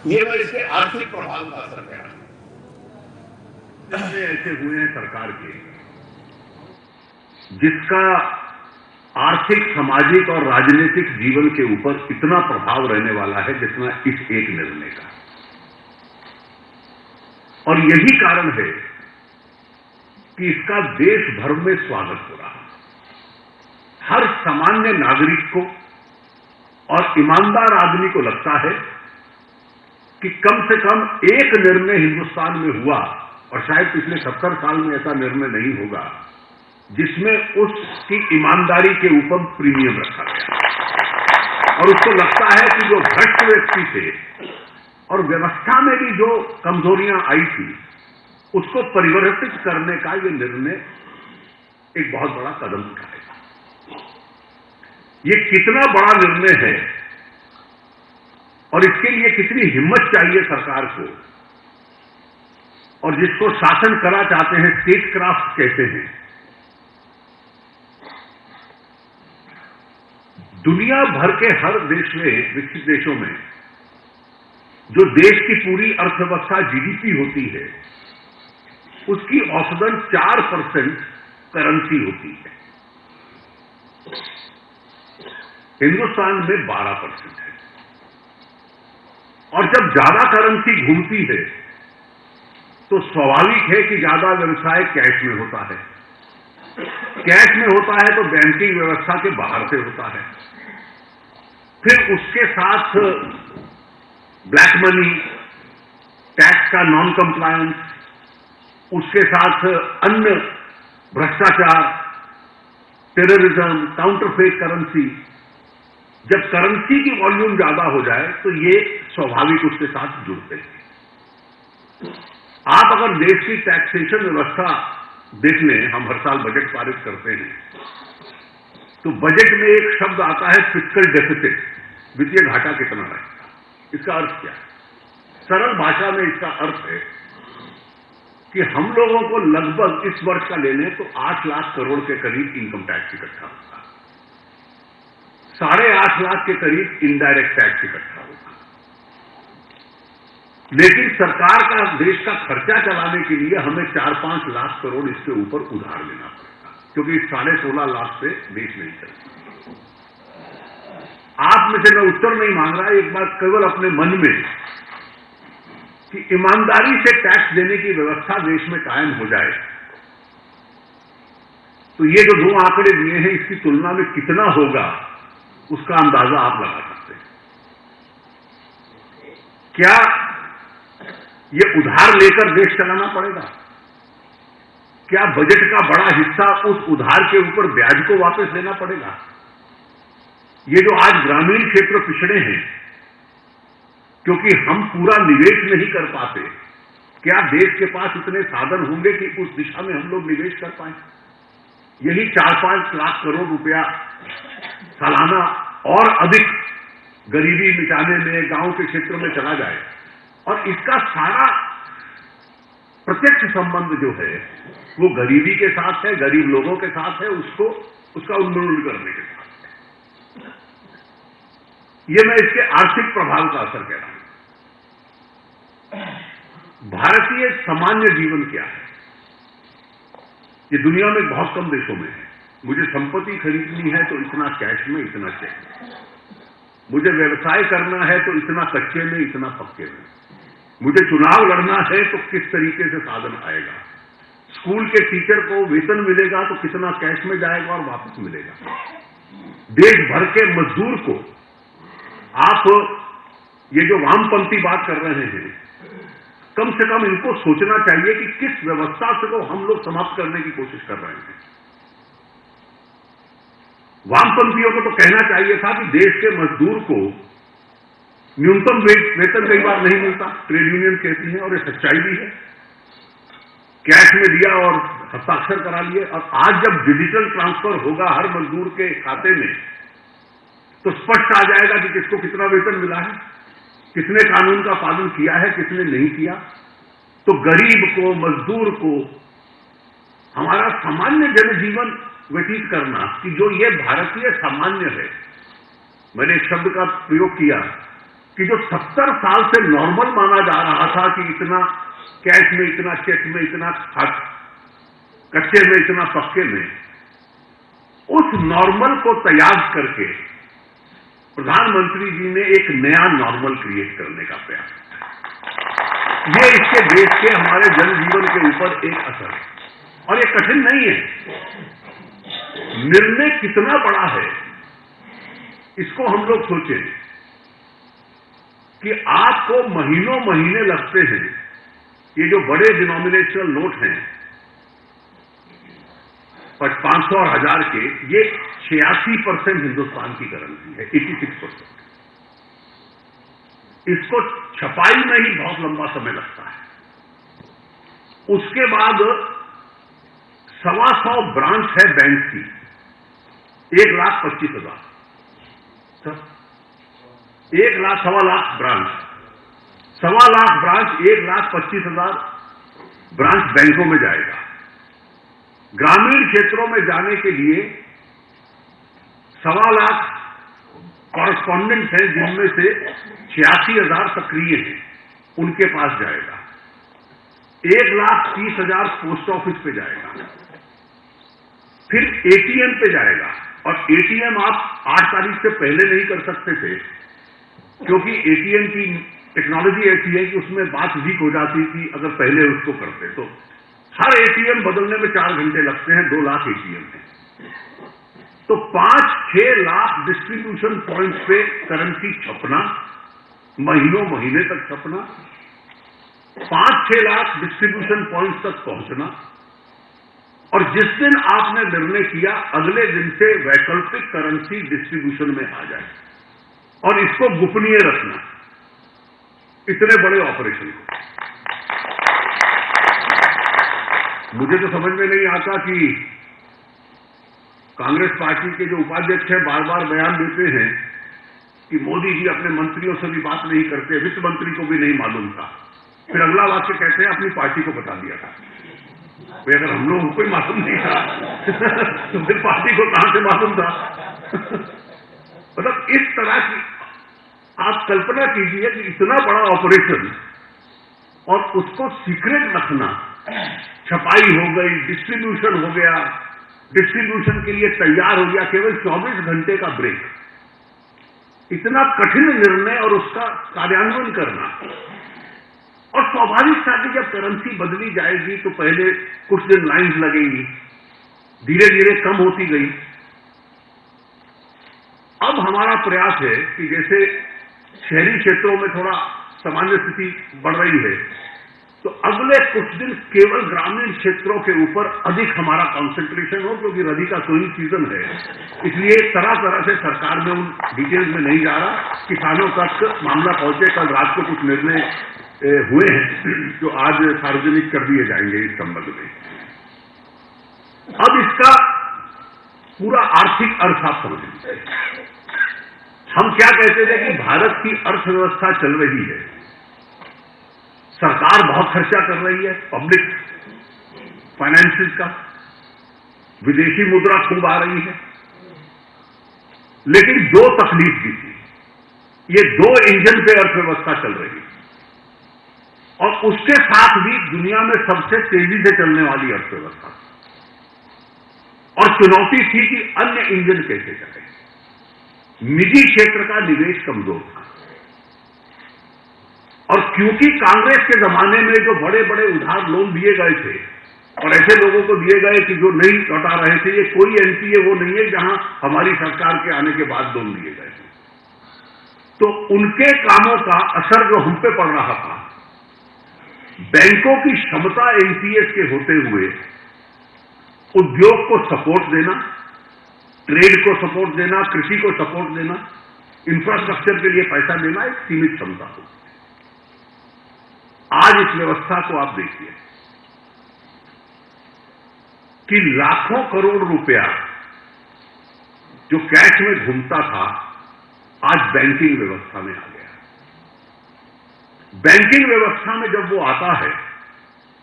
ये मैं इसके आर्थिक प्रभाव का असर कह रहा हूं। ऐसे हुए हैं सरकार के जिसका आर्थिक, सामाजिक और राजनीतिक जीवन के ऊपर इतना प्रभाव रहने वाला है जितना इस एक निर्णय का। और यही कारण है कि इसका देश भर में स्वागत हो रहा है। हर सामान्य नागरिक को और ईमानदार आदमी को लगता है कि कम से कम एक निर्णय हिंदुस्तान में हुआ, और शायद पिछले 70 साल में ऐसा निर्णय नहीं होगा, जिसमें उसकी ईमानदारी के ऊपर प्रीमियम रखा गया। और उसको लगता है कि जो भ्रष्ट व्यक्ति थे और व्यवस्था में भी जो कमजोरियां आई थी, उसको परिवर्तित करने का ये निर्णय एक बहुत बड़ा कदम उठाएगा। ये कितना बड़ा निर्णय है और इसके लिए कितनी हिम्मत चाहिए सरकार को, और जिसको शासन कला चाहते हैं, स्टेटक्राफ्ट कहते हैं। दुनिया भर के हर देश में, विकसित देशों में, जो देश की पूरी अर्थव्यवस्था जीडीपी होती है, उसकी औसतन 4% करेंसी होती है। हिंदुस्तान में 12% है। और जब ज्यादा करेंसी घूमती है तो स्वाभाविक है कि ज्यादा व्यवसाय कैश में होता है। कैश में होता है तो बैंकिंग व्यवस्था के बाहर से होता है। फिर उसके साथ ब्लैक मनी, टैक्स का नॉन कंप्लायंस, उसके साथ अन्य भ्रष्टाचार, टेररिज्म, काउंटरफेक करेंसी। जब करेंसी की वॉल्यूम ज्यादा हो जाए तो ये स्वाभाविक उसके साथ जुड़ते हैं। आप अगर देश की टैक्सेशन व्यवस्था देख लें, हम हर साल बजट पारित करते हैं, तो बजट में एक शब्द आता है फिस्कल डेफिसिट, वित्तीय घाटा कितना रहेगा। इसका अर्थ क्या है? सरल भाषा में इसका अर्थ है कि हम लोगों को लगभग इस वर्ष का ले लें तो 8 लाख करोड़ के करीब इनकम टैक्स इकट्ठा होगा, 8.5 लाख के करीब इनडायरेक्ट टैक्स इकट्ठा होगा। लेकिन सरकार का, देश का खर्चा चलाने के लिए हमें 4-5 लाख करोड़ इसके ऊपर उधार लेना पड़ेगा, क्योंकि इस 16.5 लाख से देश नहीं चलता। आप में से मैं उत्तर नहीं मांग रहा, एक बात केवल अपने मन में, कि ईमानदारी से टैक्स देने की व्यवस्था देश में कायम हो जाए तो ये जो 2 आंकड़े दिए हैं, इसकी तुलना में कितना होगा उसका अंदाजा आप लगा सकते हैं। क्या ये उधार लेकर देश चलाना पड़ेगा? क्या बजट का बड़ा हिस्सा उस उधार के ऊपर ब्याज को वापस देना पड़ेगा? ये जो आज ग्रामीण क्षेत्र पिछड़े हैं क्योंकि हम पूरा निवेश नहीं कर पाते, क्या देश के पास इतने साधन होंगे कि उस दिशा में हम लोग निवेश कर पाए? यही 4-5 लाख करोड़ रुपया सालाना और अधिक गरीबी मिटाने में, गांव के क्षेत्र में चला जाए, और इसका सारा प्रत्यक्ष संबंध जो है वो गरीबी के साथ है, गरीब लोगों के साथ है, उसका उन्मूलन करने के साथ है। ये मैं इसके आर्थिक प्रभाव का असर कह रहा हूं। भारतीय सामान्य जीवन क्या है? ये दुनिया में बहुत कम देशों में है। मुझे संपत्ति खरीदनी है तो इतना कैश में, इतना चेक में। मुझे व्यवसाय करना है तो इतना कच्चे में, इतना पक्के में। मुझे चुनाव लड़ना है तो किस तरीके से साधन आएगा। स्कूल के टीचर को वेतन मिलेगा तो कितना कैश में जाएगा और वापस मिलेगा। देश भर के मजदूर को, आप ये जो वामपंथी बात कर रहे हैं, कम से कम इनको सोचना चाहिए कि किस व्यवस्था से तो हम लोग समाप्त करने की कोशिश कर रहे हैं। वामपंथियों को तो कहना चाहिए था कि देश के मजदूर को न्यूनतम वेतन कई बार नहीं मिलता, ट्रेड यूनियन कहती है, और ये सच्चाई भी है। कैश में दिया और हस्ताक्षर करा लिए, और आज जब डिजिटल ट्रांसफर होगा हर मजदूर के खाते में, तो स्पष्ट आ जाएगा कि किसको कितना वेतन मिला है, किसने कानून का पालन किया है, किसने नहीं किया। तो गरीब को, मजदूर को, हमारा सामान्य जनजीवन व्यतीत करना, कि जो ये भारतीय सामान्य है, मैंने एक शब्द का प्रयोग किया कि जो 70 साल से नॉर्मल माना जा रहा था कि इतना कैश में, इतना चेक में, इतना कच्चे में, इतना पक्के में, उस नॉर्मल को त्याग करके प्रधानमंत्री जी ने एक नया नॉर्मल क्रिएट करने का प्रयास किया। ये इसके देश के, हमारे जनजीवन के ऊपर एक असर है और ये कठिन नहीं है। निर्णय कितना बड़ा है इसको हम लोग सोचें कि आपको महीनों महीने लगते हैं। ये जो बड़े डिनोमिनेशनल नोट हैं 500 और 1000 के, ये 86% हिंदुस्तान की करेंसी है, 86%। इसको छपाई में ही बहुत लंबा समय लगता है। उसके बाद 125 ब्रांच है बैंक की, 1,25,000, 1,00,000 1,25,000 ब्रांच, 1,25,000 ब्रांच, 1,25,000 ब्रांच बैंकों में जाएगा। ग्रामीण क्षेत्रों में जाने के लिए 1,25,000 कॉरेस्पॉन्डेंट हैं, जिनमें से 86,000 सक्रिय हैं, उनके पास जाएगा। 1,30,000 पोस्ट ऑफिस पे जाएगा, फिर एटीएम पे जाएगा। और एटीएम आप 8 तारीख से पहले नहीं कर सकते थे, क्योंकि एटीएम की टेक्नोलॉजी ऐसी है कि उसमें बात लीक हो जाती थी अगर पहले उसको करते। तो हर एटीएम बदलने में 4 घंटे लगते हैं, 2 लाख एटीएम है। तो 5-6 लाख डिस्ट्रीब्यूशन पॉइंट्स पे करेंसी छपना, महीनों महीने तक छपना, 5-6 लाख डिस्ट्रीब्यूशन पॉइंट्स तक पहुंचना, और जिस दिन आपने निर्णय किया अगले दिन से वैकल्पिक करेंसी डिस्ट्रीब्यूशन में आ जाए और इसको गोपनीय रखना, इतने बड़े ऑपरेशन को। मुझे तो समझ में नहीं आता कि कांग्रेस पार्टी के जो उपाध्यक्ष हैं बार बार बयान देते हैं कि मोदी जी अपने मंत्रियों से भी बात नहीं करते, वित्त मंत्री को भी नहीं मालूम था। फिर अगला वाक्य कहते हैं अपनी पार्टी को बता दिया था। तो अगर हम लोगों को ही मालूम नहीं था तो फिर पार्टी को कहां से मालूम था? मतलब इस तरह की आप कल्पना कीजिए कि इतना बड़ा ऑपरेशन और उसको सीक्रेट रखना, छपाई हो गई, डिस्ट्रीब्यूशन हो गया, डिस्ट्रीब्यूशन के लिए तैयार हो गया, केवल 24 घंटे का ब्रेक, इतना कठिन निर्णय और उसका कार्यान्वयन करना। और स्वाभाविक था कि जब करेंसी बदली जाएगी तो पहले कुछ दिन लाइन्स लगेंगी, धीरे धीरे कम होती गई। अब हमारा प्रयास है कि जैसे शहरी क्षेत्रों में थोड़ा सामान्य स्थिति बढ़ रही है, तो अगले कुछ दिन केवल ग्रामीण क्षेत्रों के ऊपर अधिक हमारा कंसंट्रेशन हो, क्योंकि रबी का सोइंग सीजन है। इसलिए तरह तरह से सरकार में उन डिटेल्स में नहीं जा रहा, किसानों तक मामला पहुंचे। कल रात को कुछ निर्णय हुए हैं जो आज सार्वजनिक कर दिए जाएंगे इस संबंध में। अब इसका पूरा आर्थिक अर्थ आप समझ लीजिए। हम क्या कहते थे कि भारत की अर्थव्यवस्था चल रही है, सरकार बहुत खर्चा कर रही है, पब्लिक फाइनेंसेस का, विदेशी मुद्रा खूब आ रही है, लेकिन 2 तकलीफ भी थी। ये 2 इंजन पे अर्थव्यवस्था चल रही है और उसके साथ भी दुनिया में सबसे तेजी से चलने वाली अर्थव्यवस्था, और चुनौती थी कि अन्य इंजन कैसे चले। निजी क्षेत्र का निवेश कमजोर था, और क्योंकि कांग्रेस के जमाने में जो बड़े बड़े उधार लोन दिए गए थे और ऐसे लोगों को दिए गए कि जो नहीं लौटा रहे थे, ये कोई एनपीए वो नहीं है जहां हमारी सरकार के आने के बाद लोन दिए गए थे। तो उनके कामों का असर जो हम पे पड़ रहा था, बैंकों की क्षमता एनपीएस के होते हुए उद्योग को सपोर्ट देना, ट्रेड को सपोर्ट देना, कृषि को सपोर्ट देना, इंफ्रास्ट्रक्चर के लिए पैसा देना एक सीमित क्षमता हो। आज इस व्यवस्था को आप देखिए कि लाखों करोड़ रुपया जो कैश में घूमता था आज बैंकिंग व्यवस्था में आ गया। बैंकिंग व्यवस्था में जब वो आता है,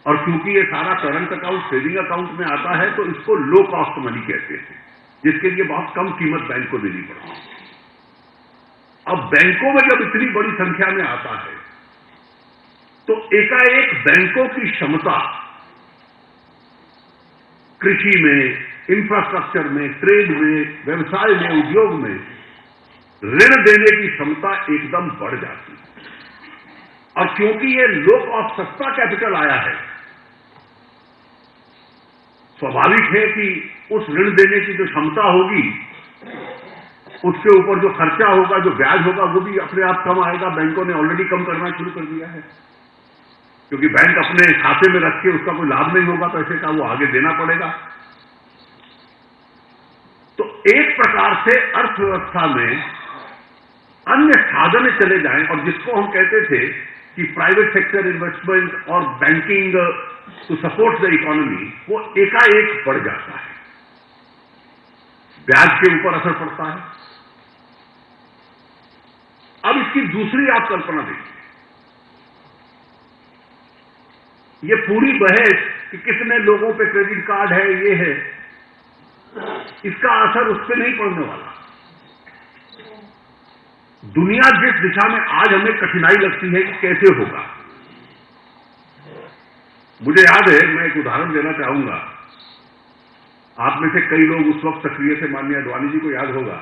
और क्योंकि ये सारा करंट अकाउंट सेविंग अकाउंट में आता है, तो इसको लो कॉस्ट मनी कहते हैं, जिसके लिए बहुत कम कीमत बैंक को देनी पड़ती है। अब बैंकों में जब इतनी बड़ी संख्या में आता है तो एकाएक बैंकों की क्षमता कृषि में, इंफ्रास्ट्रक्चर में, ट्रेड में, व्यवसाय में, उद्योग में ऋण देने की क्षमता एकदम बढ़ जाती है। और क्योंकि ये लो कॉस्ट सस्ता कैपिटल आया है, स्वाभाविक है कि उस ऋण देने की जो क्षमता होगी उसके ऊपर जो खर्चा होगा, जो ब्याज होगा, वो भी अपने आप कम आएगा। बैंकों ने ऑलरेडी कम करना शुरू कर दिया है, क्योंकि बैंक अपने खाते में रख के उसका कोई लाभ नहीं होगा पैसे का, वो आगे देना पड़ेगा। तो एक प्रकार से अर्थव्यवस्था में अन्य साधन चले जाएं, और जिसको हम कहते थे कि प्राइवेट सेक्टर इन्वेस्टमेंट और banking to support the economy, वो एकाएक बढ़ जाता है। ब्याज के ऊपर असर पड़ता है। अब इसकी दूसरी आप कल्पना देखिए, ये पूरी बहस कि कितने लोगों पे क्रेडिट कार्ड है, ये है, इसका असर उस पर नहीं पड़ने वाला। दुनिया जिस दिशा में आज हमें कठिनाई लगती है कि कैसे होगा, मुझे याद है, मैं एक उदाहरण देना चाहूंगा। आप में से कई लोग उस वक्त सक्रिय थे, माननीय अडवाणी जी को याद होगा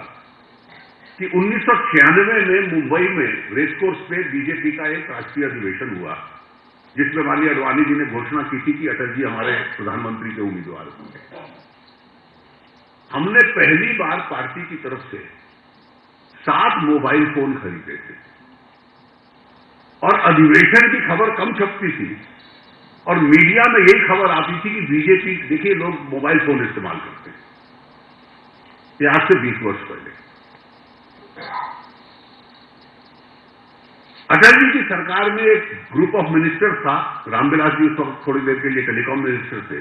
कि 1996 में मुंबई में रेसकोर्स पे बीजेपी का एक राष्ट्रीय अधिवेशन हुआ, जिसमें माननीय अडवाणी जी ने घोषणा की थी कि अटल जी हमारे प्रधानमंत्री के उम्मीदवार होंगे। हमने पहली बार पार्टी की तरफ से 7 मोबाइल फोन खरीदे थे, और अधिवेशन की खबर कम छपती थी, और मीडिया में यही खबर आती थी कि बीजेपी, देखिए लोग मोबाइल फोन इस्तेमाल करते हैं। ये आज से 20 वर्ष पहले। अटल जी की सरकार में एक ग्रुप ऑफ मिनिस्टर था, रामविलास जी उस वक्त थोड़ी देर के लिए टेलीकॉम मिनिस्टर थे,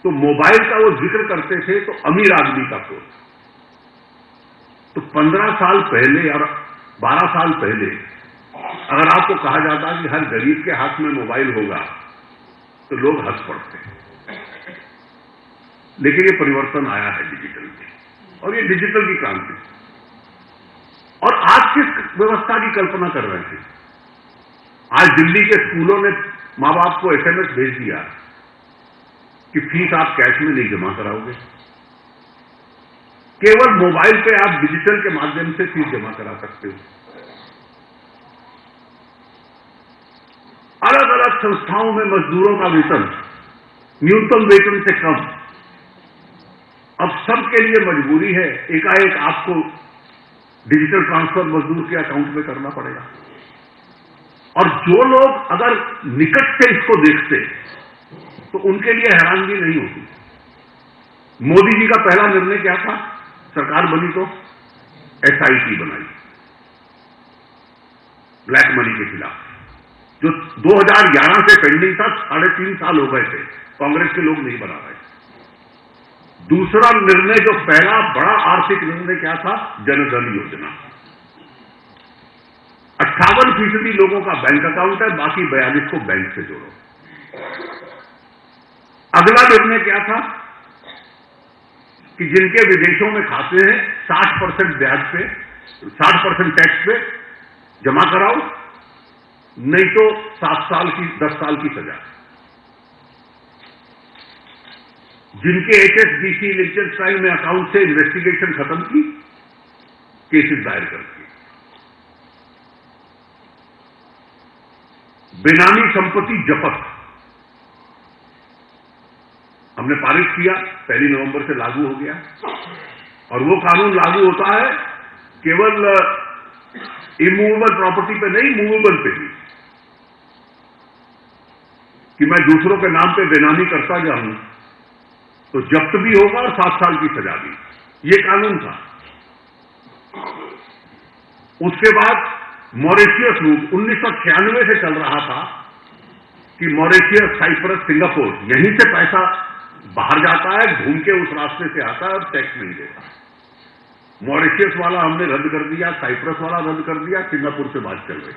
तो मोबाइल का वो जिक्र करते थे तो अमीर आदमी का फोन। तो 15 साल पहले और 12 साल पहले अगर आपको कहा जाता कि हर गरीब के हाथ में मोबाइल होगा तो लोग हंस पड़ते। लेकिन ये परिवर्तन आया है डिजिटल में, और ये डिजिटल की क्रांति। और आज किस व्यवस्था की कल्पना कर रहे थे? आज दिल्ली के स्कूलों ने मां बाप को एसएमएस भेज दिया कि फीस आप कैश में नहीं जमा कराओगे, केवल मोबाइल पे आप डिजिटल के माध्यम से फीस जमा करा सकते हो। अलग अलग संस्थाओं में मजदूरों का वेतन न्यूनतम वेतन से कम। अब सबके लिए मजबूरी है, एकाएक आपको डिजिटल ट्रांसफर मजदूर के अकाउंट में करना पड़ेगा। और जो लोग अगर निकट से इसको देखते तो उनके लिए हैरानगी नहीं होती। मोदी जी का पहला निर्णय क्या था? सरकार बनी तो एसआईटी बनाई ब्लैक मनी के खिलाफ, जो 2011 से पेंडिंग था। 3.5 साल हो गए थे, कांग्रेस के लोग नहीं बना रहे। दूसरा निर्णय, जो पहला बड़ा आर्थिक निर्णय क्या था? जनधन योजना। 58% लोगों का बैंक अकाउंट है, बाकी 42 को बैंक से जोड़ो। अगला निर्णय क्या था कि जिनके विदेशों में खाते हैं 60% ब्याज पे, 60% टैक्स पे जमा कराओ, नहीं तो 7 साल की 10 साल की सजा। जिनके एचएसबीसी लिंचनस्टाइन में अकाउंट से इन्वेस्टिगेशन खत्म की, केसेस दायर कर दिए। बेनामी संपत्ति जब्त हमने पारित किया, 1 नवंबर से लागू हो गया। और वो कानून लागू होता है केवल इमूवेबल प्रॉपर्टी पे नहीं, मूवेबल पे भी, कि मैं दूसरों के नाम पे बेनामी करता जाऊं तो जब्त भी होगा और 7 साल की सजा भी। ये कानून था। उसके बाद मॉरिशियस रूट 1996 से चल रहा था कि मॉरिशियस, साइप्रस, सिंगापुर, यहीं से पैसा बाहर जाता है, घूम के उस रास्ते से आता है और टैक्स नहीं देता। मॉरिशियस वाला हमने रद्द कर दिया, साइप्रस वाला रद्द कर दिया, सिंगापुर से बात चल रही।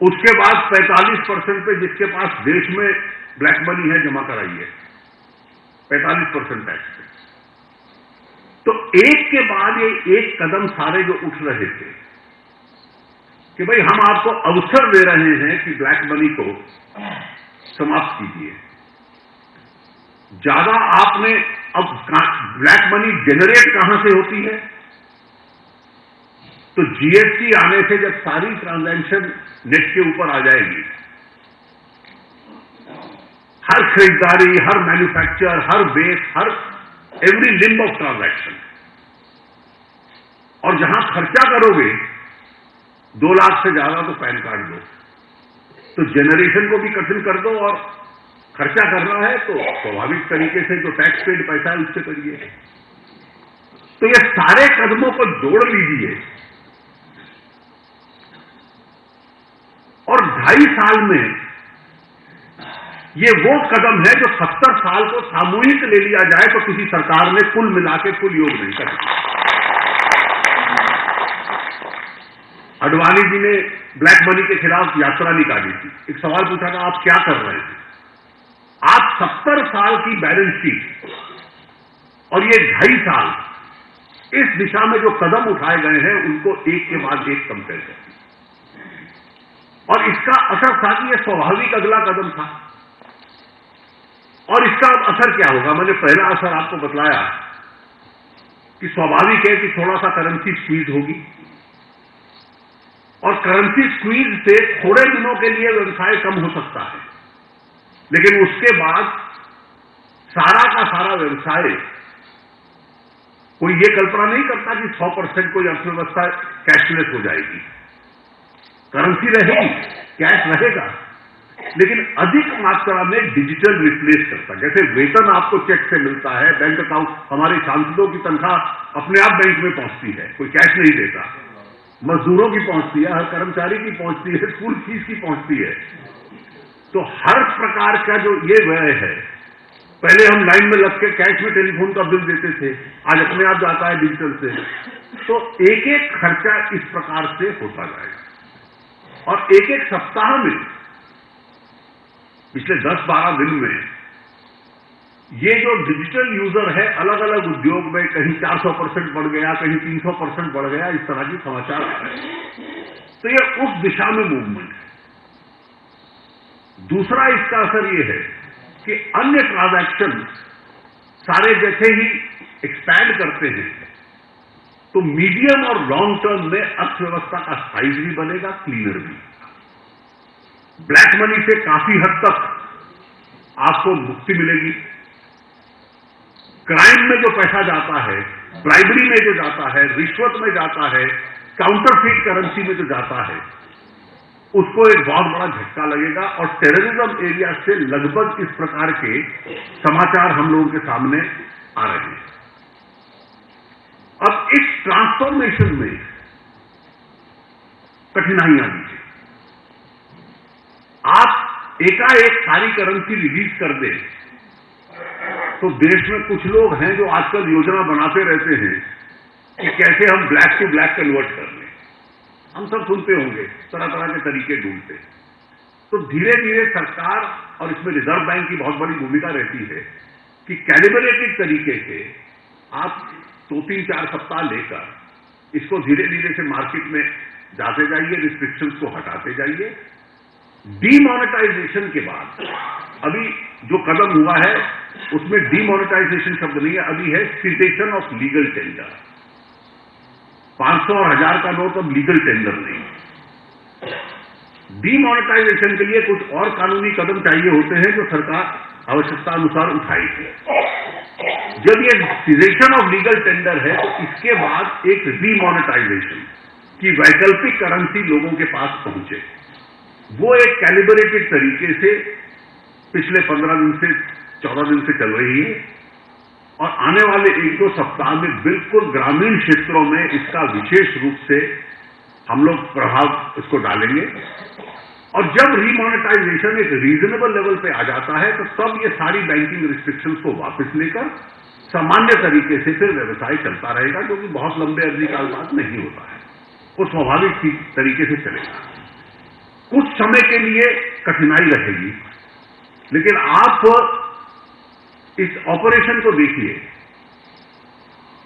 उसके बाद 45% पे जिसके पास देश में ब्लैक मनी है जमा कराइए, 45% टैक्स पे। तो एक के बाद ये एक कदम सारे जो उठ रहे थे कि भाई हम आपको अवसर दे रहे हैं कि ब्लैक मनी को समाप्त कीजिए। ज्यादा आपने अब ब्लैक मनी जनरेट कहां से होती है? तो जीएसटी आने से जब सारी ट्रांजैक्शन नेट के ऊपर आ जाएगी, हर खरीदारी, हर मैन्युफैक्चर, हर बेस, हर एवरी लिंब ऑफ ट्रांजैक्शन, और जहां खर्चा करोगे 2 लाख से ज्यादा तो पैन कार्ड दो, तो जनरेशन को भी कठिन कर दो, और खर्चा करना है तो स्वाभाविक तरीके से जो टैक्स पेड पैसा है उससे करिए। तो ये सारे कदमों को जोड़ लीजिए, और 2.5 साल में ये वो कदम है जो 70 साल को सामूहिक ले लिया जाए तो किसी सरकार ने कुल मिला के कुल योग नहीं कर सका। अडवाणी जी ने ब्लैक मनी के खिलाफ यात्रा निकाली थी, एक सवाल पूछा था आप क्या कर रहे हैं? आप 70 साल की बैलेंस शीट और ये 2.5 साल इस दिशा में जो कदम उठाए गए हैं उनको एक के बाद एक कंपेयर करें, और इसका असर था कि यह स्वाभाविक अगला कदम था। और इसका असर क्या होगा? मैंने पहला असर आपको बतलाया कि स्वाभाविक है कि थोड़ा सा करेंसी स्क्वीज होगी, और करेंसी स्क्वीज से थोड़े दिनों के लिए व्यवसाय कम हो सकता है, लेकिन उसके बाद सारा का सारा व्यवसाय, कोई ये कल्पना नहीं करता कि 100% कोई अर्थव्यवस्था कैशलेस हो जाएगी। करेंसी रहेगी, कैश रहेगा, लेकिन अधिक मात्रा में डिजिटल रिप्लेस करता। जैसे वेतन आपको चेक से मिलता है, बैंक अकाउंट, हमारे सांसदों की तनख्वाह अपने आप बैंक में पहुंचती है, कोई कैश नहीं देता, मजदूरों की पहुंचती है, हर कर्मचारी की पहुंचती है, स्कूल फीस की पहुंचती है। तो हर प्रकार का जो ये व्यय है, पहले हम लाइन में लग के कैश में टेलीफोन का बिल देते थे, आज अपने आप जाता है डिजिटल से। तो एक एक खर्चा इस प्रकार से होता जाएगा, और एक एक सप्ताह में, पिछले 10-12 दिन में ये जो डिजिटल यूजर है अलग अलग उद्योग में कहीं 400% बढ़ गया, कहीं 300% बढ़ गया, इस तरह की समाचार आ रहे हैं। तो ये उस दिशा में मूवमेंट है। दूसरा इसका असर ये है कि अन्य ट्रांजैक्शन सारे जैसे ही एक्सपैंड करते हैं, तो मीडियम और लॉन्ग टर्म में अर्थव्यवस्था का साइज भी बनेगा, क्लीनर भी। ब्लैक मनी से काफी हद तक आपको मुक्ति मिलेगी। क्राइम में जो पैसा जाता है, ब्राइबरी में जो जाता है, रिश्वत में जाता है, काउंटरफीट करेंसी में जो जाता है, उसको एक बहुत बड़ा झटका लगेगा, और टेररिज्म एरिया से लगभग इस प्रकार के समाचार हम लोगों के सामने आ रहे हैं। अब इस ट्रांसफॉर्मेशन में कठिनाइयां भी हैं। आप एकाएक सारी करेंसी रिलीज कर दें तो देश में कुछ लोग हैं जो आजकल योजना बनाते रहते हैं कि कैसे हम ब्लैक टू ब्लैक कन्वर्ट कर लें। हम सब सुनते होंगे, तरह तरह के तरीके ढूंढते। तो धीरे धीरे सरकार, और इसमें रिजर्व बैंक की बहुत बड़ी भूमिका रहती है, कि कैलिब्रेटेड तरीके से आप 2-3-4 सप्ताह लेकर इसको धीरे धीरे से मार्केट में जाते जाइए, रिस्ट्रिक्शंस को हटाते जाइए। डीमोनेटाइजेशन के बाद अभी जो कदम हुआ है उसमें डीमोनेटाइजेशन शब्द नहीं है, अभी है सीजेशन ऑफ लीगल टेंडर। 500 और 1000 का नोट अब लीगल टेंडर नहीं। डीमोनेटाइजेशन के लिए कुछ और कानूनी कदम चाहिए होते हैं जो सरकार आवश्यकता अनुसार उठाएगी। जब ये सीजेशन ऑफ लीगल टेंडर है तो इसके बाद एक डीमोनेटाइजेशन की वैकल्पिक करेंसी लोगों के पास पहुंचे, वो एक कैलिब्रेटेड तरीके से पिछले 15 दिन से 14 दिन से चल रही है, और आने वाले 1-2 सप्ताह में बिल्कुल ग्रामीण क्षेत्रों में इसका विशेष रूप से हम लोग प्रभाव इसको डालेंगे। और जब रीमोनेटाइजेशन एक रीजनेबल लेवल पे आ जाता है तो तब ये सारी बैंकिंग रिस्ट्रिक्शंस को वापस लेकर सामान्य तरीके से फिर व्यवसाय चलता रहेगा, जो कि बहुत लंबे अवधि काल बाद नहीं होता है, वो स्वाभाविक तरीके से चलेगा। कुछ समय के लिए कठिनाई रहेगी, लेकिन आप इस ऑपरेशन को देखिए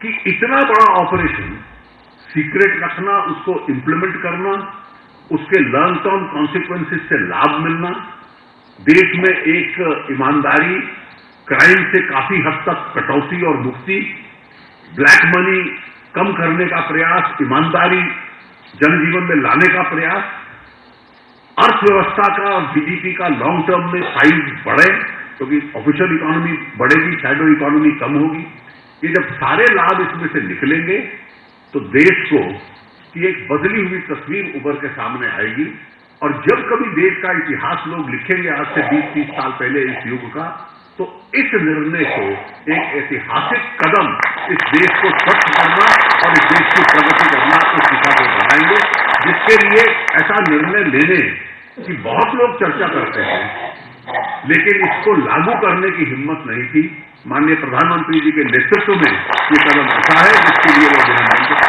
कि इतना बड़ा ऑपरेशन सीक्रेट रखना, उसको इंप्लीमेंट करना, उसके लॉन्ग टर्म कॉन्सिक्वेंसेस से लाभ मिलना, देश में एक ईमानदारी, क्राइम से काफी हद तक कटौती और मुक्ति, ब्लैक मनी कम करने का प्रयास, ईमानदारी जनजीवन में लाने का प्रयास, अर्थव्यवस्था का और जीडीपी का लॉन्ग टर्म में साइज बढ़े, क्योंकि ऑफिशियल इकोनॉमी बढ़ेगी, शैडो इकोनॉमी कम होगी। ये जब सारे लाभ इसमें से निकलेंगे तो देश को की एक बदली हुई तस्वीर उभर के सामने आएगी। और जब कभी देश का इतिहास लोग लिखेंगे आज से 20-30 साल पहले इस युग का, तो इस निर्णय को एक ऐतिहासिक कदम इस देश को स्वच्छ करना और इस देश की प्रगति करना को शिखा को बनाएंगे, जिसके लिए ऐसा निर्णय लेने की बहुत लोग चर्चा करते हैं, लेकिन इसको लागू करने की हिम्मत नहीं थी। माननीय प्रधानमंत्री जी के नेतृत्व में ये कदम उठा है, जिसके लिए वो अभिनंदन।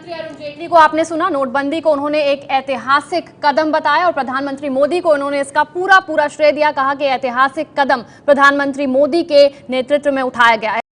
अरुण जेटली को आपने सुना, नोटबंदी को उन्होंने एक ऐतिहासिक कदम बताया और प्रधानमंत्री मोदी को उन्होंने इसका पूरा श्रेय दिया, कहा कि ऐतिहासिक कदम प्रधानमंत्री मोदी के नेतृत्व में उठाया गया है।